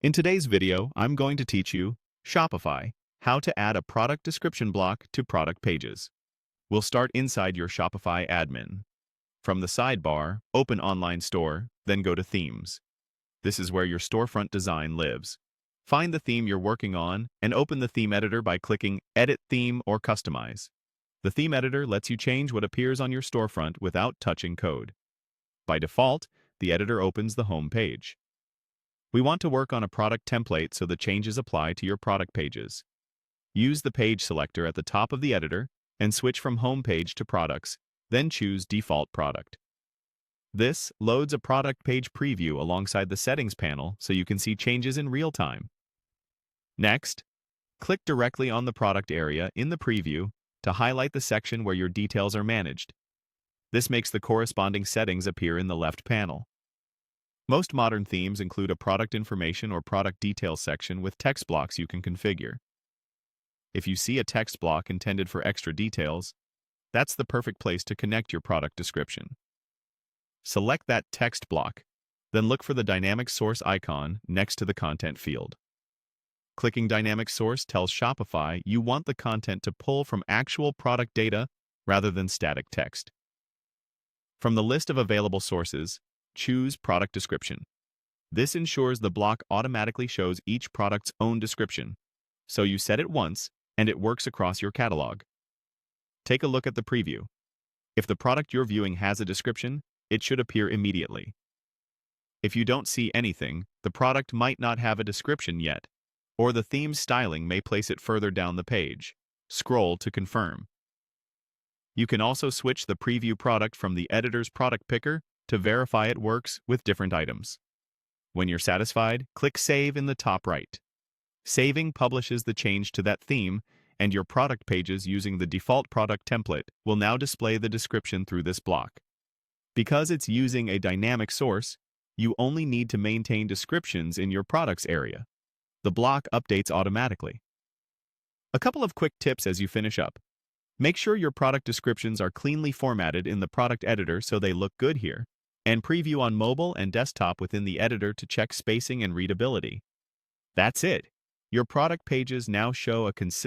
In today's video, I'm going to teach you Shopify, how to add a product description block to product pages. We'll start inside your Shopify admin. From the sidebar, open Online Store, then go to Themes. This is where your storefront design lives. Find the theme you're working on and open the theme editor by clicking Edit Theme or Customize. The theme editor lets you change what appears on your storefront without touching code. By default, the editor opens the home page. We want to work on a product template so the changes apply to your product pages. Use the page selector at the top of the editor and switch from Home Page to Products, then choose Default Product. This loads a product page preview alongside the Settings panel so you can see changes in real time. Next, click directly on the product area in the preview to highlight the section where your details are managed. This makes the corresponding settings appear in the left panel. Most modern themes include a product information or product details section with text blocks you can configure. If you see a text block intended for extra details, that's the perfect place to connect your product description. Select that text block, then look for the dynamic source icon next to the content field. Clicking dynamic source tells Shopify you want the content to pull from actual product data rather than static text. From the list of available sources, choose Product Description. This ensures the block automatically shows each product's own description, so you set it once and it works across your catalog. Take a look at the preview. If the product you're viewing has a description, it should appear immediately. If you don't see anything, the product might not have a description yet, or the theme styling may place it further down the page. Scroll to confirm. You can also switch the preview product from the editor's product picker to verify it works with different items. When you're satisfied, click Save in the top right. Saving publishes the change to that theme, and your product pages using the default product template will now display the description through this block. Because it's using a dynamic source, you only need to maintain descriptions in your products area. The block updates automatically. A couple of quick tips as you finish up. Make sure your product descriptions are cleanly formatted in the product editor so they look good here, and preview on mobile and desktop within the editor to check spacing and readability. That's it. Your product pages now show a consistent